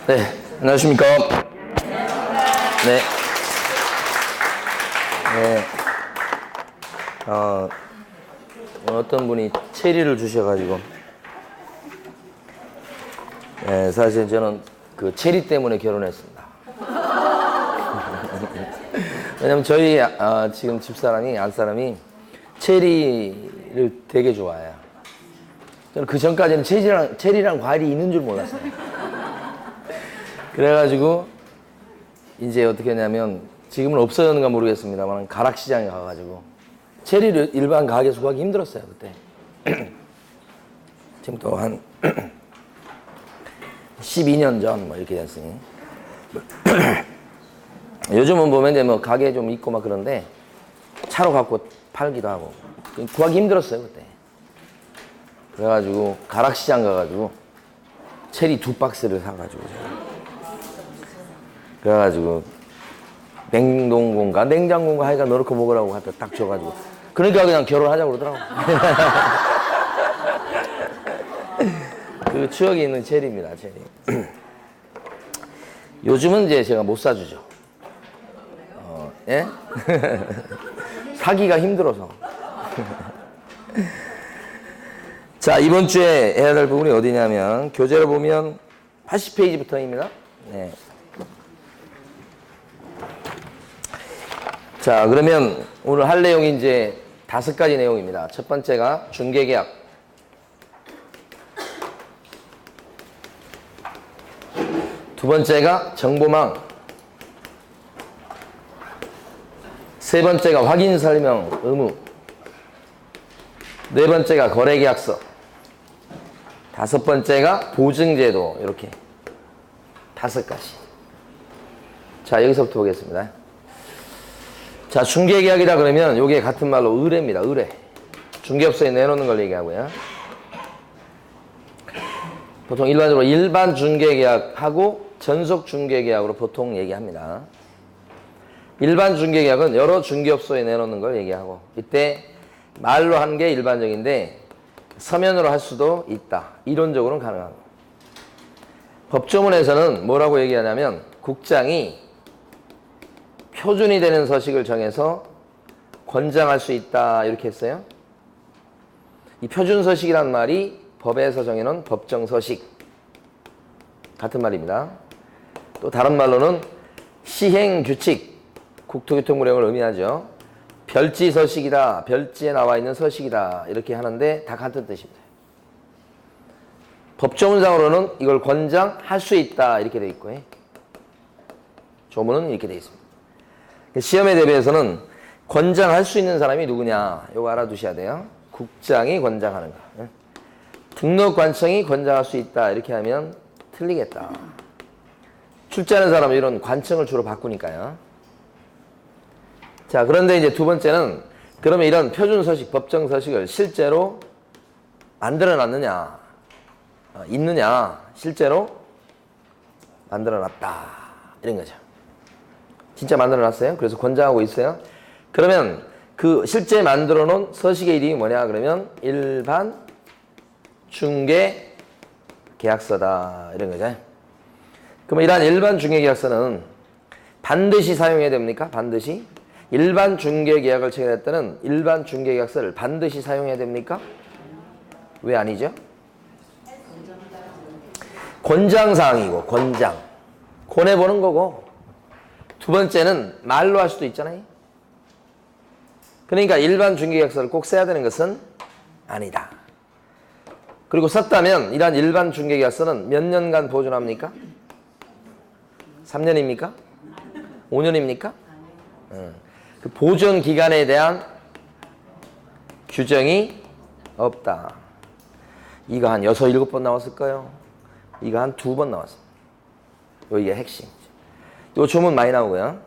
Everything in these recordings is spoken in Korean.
네, 안녕하십니까. 네. 네. 어떤 분이 체리를 주셔가지고. 네, 사실 저는 그 체리 때문에 결혼했습니다. 왜냐면 저희, 지금 집사람이, 안사람이 체리를 되게 좋아해요. 저는 그 전까지는 체리랑 과일이 있는 줄 몰랐어요. 그래가지고, 이제 어떻게 했냐면, 지금은 없어졌는가 모르겠습니다만, 가락시장에 가가지고, 체리를 일반 가게에서 구하기 힘들었어요, 그때. 지금 또 한, 12년 전, 뭐, 이렇게 됐으니. 요즘은 보면 이제 뭐, 가게 좀 있고 막 그런데, 차로 갖고 팔기도 하고, 구하기 힘들었어요, 그때. 그래가지고, 가락시장 가가지고, 체리 2박스를 사가지고, 제가. 그래가지고, 냉동고인가, 냉장고인가 하여간 넣어놓고 먹으라고 갖다 딱 줘가지고. 그러니까 그냥 결혼하자고 그러더라고. 그 추억이 있는 체리입니다, 체리. 요즘은 이제 제가 못 사주죠. 예? 사기가 힘들어서. 자, 이번 주에 해야 될 부분이 어디냐면, 교재를 보면 80페이지부터입니다. 네. 자, 그러면 오늘 할 내용이 이제 5가지 내용입니다. 첫 번째가 중개계약. 두 번째가 정보망. 세 번째가 확인설명 의무. 네 번째가 거래계약서. 다섯 번째가 보증제도. 이렇게 5가지. 자, 여기서부터 보겠습니다. 자, 중개계약이라 그러면 요게 같은 말로 의뢰입니다. 의뢰. 중개업소에 내놓는 걸 얘기하고요. 보통 일반적으로 일반 중개계약하고 전속 중개계약으로 보통 얘기합니다. 일반 중개계약은 여러 중개업소에 내놓는 걸 얘기하고, 이때 말로 하는 게 일반적인데 서면으로 할 수도 있다. 이론적으로는 가능하고. 법조문에서는 뭐라고 얘기하냐면 국장이 표준이 되는 서식을 정해서 권장할 수 있다. 이렇게 했어요. 이 표준서식이란 말이 법에서 정해놓은 법정서식. 같은 말입니다. 또 다른 말로는 시행규칙, 국토교통부령을 의미하죠. 별지서식이다. 별지에 나와 있는 서식이다. 이렇게 하는데 다 같은 뜻입니다. 법조문상으로는 이걸 권장할 수 있다. 이렇게 되어 있고, 조문은 이렇게 되어 있습니다. 시험에 대비해서는 권장할 수 있는 사람이 누구냐, 이거 알아두셔야 돼요. 국장이 권장하는가. 등록관청이 권장할 수 있다. 이렇게 하면 틀리겠다. 출제하는 사람은 이런 관청을 주로 바꾸니까요. 자, 그런데 이제 두 번째는, 그러면 이런 표준서식, 법정서식을 실제로 만들어 놨느냐, 있느냐, 실제로 만들어 놨다. 이런 거죠. 진짜 만들어 놨어요? 그래서 권장하고 있어요? 그러면 그 실제 만들어 놓은 서식의 이름이 뭐냐? 그러면 일반 중개 계약서다. 이런 거죠. 그러면 이러한 일반 중개 계약서는 반드시 사용해야 됩니까? 반드시? 일반 중개 계약을 체결할 때는 일반 중개 계약서를 반드시 사용해야 됩니까? 왜 아니죠? 권장사항이고, 권장. 권해보는 거고, 두 번째는 말로 할 수도 있잖아요. 그러니까 일반 중개계약서를 꼭 써야 되는 것은 아니다. 그리고 썼다면 이러한 일반 중개계약서는 몇 년간 보존합니까? 3년입니까? 5년입니까? 그 보존 기간에 대한 규정이 없다. 이거 한 6, 7번 나왔을 거예요. 이거 한 2번 나왔습니다. 이게 핵심. 요 조문 많이 나오고요.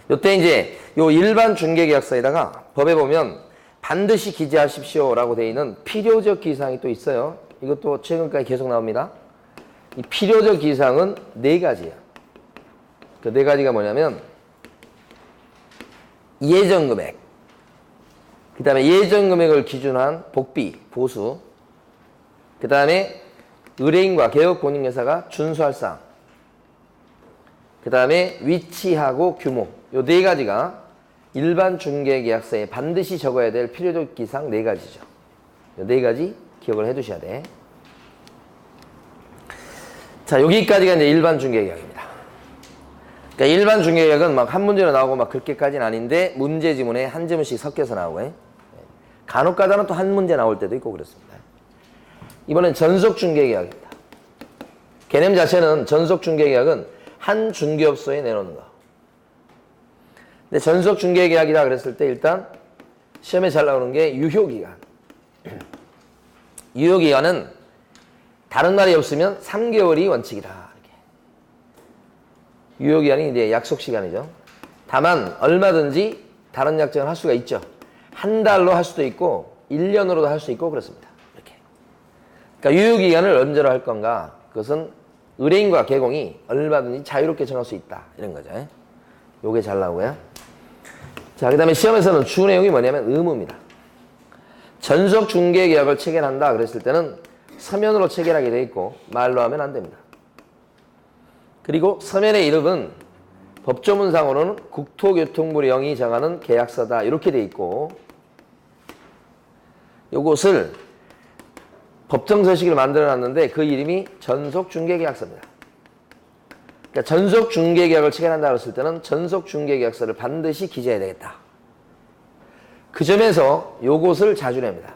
요때 이제 요 일반 중개계약서에다가 법에 보면 반드시 기재하십시오라고 되어 있는 필요적 기사항이 또 있어요. 이것도 최근까지 계속 나옵니다. 이 필요적 기사항은 4가지예요. 그 4가지가 뭐냐면 예정금액, 그 다음에 예정금액을 기준한 복비, 보수, 그 다음에 의뢰인과 개업공인회사가 준수할 사항. 그 다음에 위치하고 규모. 요 네 가지가 일반 중개계약서에 반드시 적어야 될 필요적 기상 네 가지죠. 요 네 가지 기억을 해 두셔야 돼. 자, 여기까지가 이제 일반 중개계약입니다. 그러니까 일반 중개계약은 막 한 문제로 나오고 막 그렇게까지는 아닌데 문제 지문에 한 지문씩 섞여서 나오고 간혹 가다는 또 한 문제 나올 때도 있고 그렇습니다. 이번엔 전속 중개계약입니다. 개념 자체는 전속 중개계약은 한 중개업소에 내놓는 거. 근데 전속 중개계약이다 그랬을 때 일단 시험에 잘 나오는 게 유효기간. 유효기간은 다른 말이 없으면 3개월이 원칙이다. 이렇게. 유효기간이 이제 약속 시간이죠. 다만 얼마든지 다른 약정을 할 수가 있죠. 한 달로 할 수도 있고 1년으로도 할 수 있고 그렇습니다. 이렇게. 그러니까 유효기간을 언제로 할 건가? 그것은 의뢰인과 개공이 얼마든지 자유롭게 정할 수 있다. 이런 거죠. 요게 잘 나오고요. 자, 그 다음에 시험에서는 주 내용이 뭐냐면 의무입니다. 전속 중개계약을 체결한다 그랬을 때는 서면으로 체결하게 돼 있고 말로 하면 안 됩니다. 그리고 서면의 이름은 법조문상으로는 국토교통부 령이 정하는 계약서다 이렇게 돼 있고 요것을 법정서식을 만들어놨는데 그 이름이 전속중개계약서입니다. 그러니까 전속중개계약을 체결한다 그랬을 때는 전속중개계약서를 반드시 기재해야 되겠다. 그 점에서 요것을 자주 냅니다.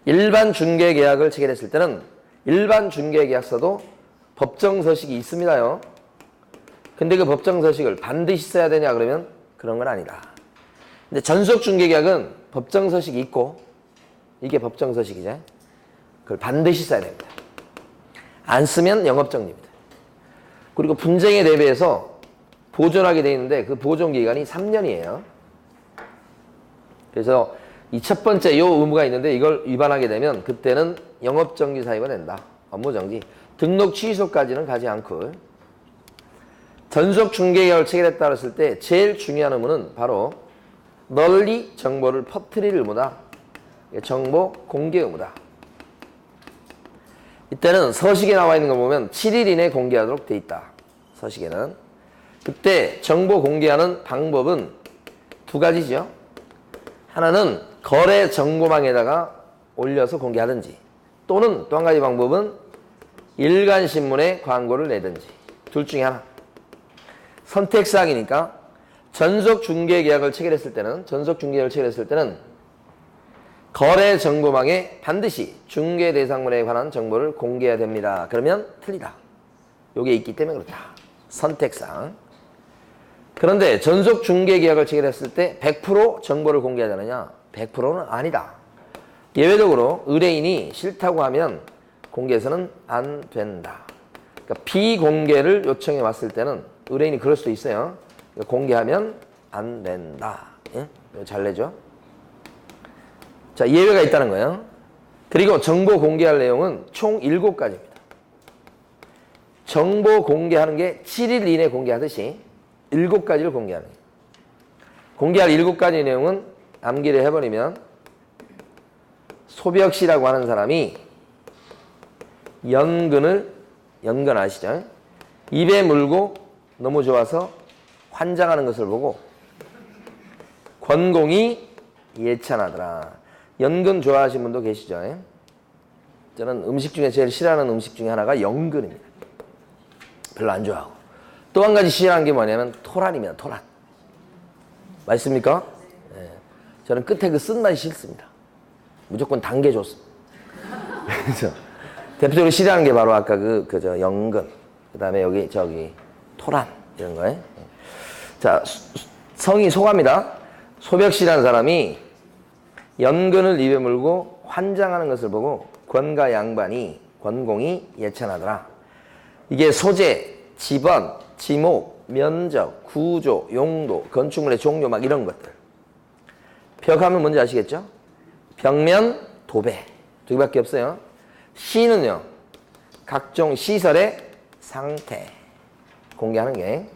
일반 중개계약을 체결했을 때는 일반 중개계약서도 법정서식이 있습니다요. 근데 그 법정서식을 반드시 써야 되냐 그러면 그런 건 아니다. 근데 전속중개계약은 법정서식이 있고 이게 법정서식이죠. 그걸 반드시 써야 됩니다. 안 쓰면 영업정지입니다. 그리고 분쟁에 대비해서 보존하게 되어 있는데 그 보존기간이 3년이에요. 그래서 이 첫 번째 요 의무가 있는데 이걸 위반하게 되면 그때는 영업정지 사유가 된다. 업무정지. 등록 취소까지는 가지 않고 전속중개계약을 체결했다 그랬을 때 제일 중요한 의무는 바로 널리 정보를 퍼뜨릴 의무다. 정보 공개 의무다. 이때는 서식에 나와 있는 거 보면 7일 이내 공개하도록 돼 있다. 서식에는. 그때 정보 공개하는 방법은 두 가지죠. 하나는 거래 정보망에다가 올려서 공개하든지 또는 또 한 가지 방법은 일간신문에 광고를 내든지 둘 중에 하나. 선택사항이니까 전속중개계약을 체결했을 때는 거래 정보망에 반드시 중개 대상물에 관한 정보를 공개해야 됩니다. 그러면 틀리다. 요게 있기 때문에 그렇다. 선택사항. 그런데 전속중개계약을 체결했을 때 100% 정보를 공개하자느냐? 100%는 아니다. 예외적으로 의뢰인이 싫다고 하면 공개해서는 안 된다. 그러니까 비공개를 요청해 왔을 때는 의뢰인이 그럴 수도 있어요. 공개하면 안 된다. 예? 잘 내죠? 자, 예외가 있다는 거예요. 그리고 정보 공개할 내용은 총 7가지입니다. 정보 공개하는 게 7일 이내 공개하듯이 7가지를 공개하는 거예요. 공개할 7가지 내용은 암기를 해버리면 소벽 씨라고 하는 사람이 연근 아시죠? 입에 물고 너무 좋아서 환장하는 것을 보고 권공이 예찬하더라. 연근 좋아하시는 분도 계시죠? 저는 음식 중에 제일 싫어하는 음식 중에 하나가 연근입니다. 별로 안 좋아하고. 또 한 가지 싫어하는 게 뭐냐면 토란입니다. 토란. 맛있습니까? 네. 저는 끝에 그 쓴맛이 싫습니다. 무조건 단 게 좋습니다. 그래서 대표적으로 싫어하는 게 바로 아까 저 연근, 그 다음에 여기 저기 토란 이런 거예요. 자, 성이 소가입니다. 소벽 씨라는 사람이 연근을 입에 물고 환장하는 것을 보고 권가 양반이 권공이 예찬하더라. 이게 소재, 지번, 지목, 면적, 구조, 용도, 건축물의 종류 막 이런 것들. 벽하면 뭔지 아시겠죠? 벽면, 도배. 두 개밖에 없어요. 시는요. 각종 시설의 상태 공개하는 게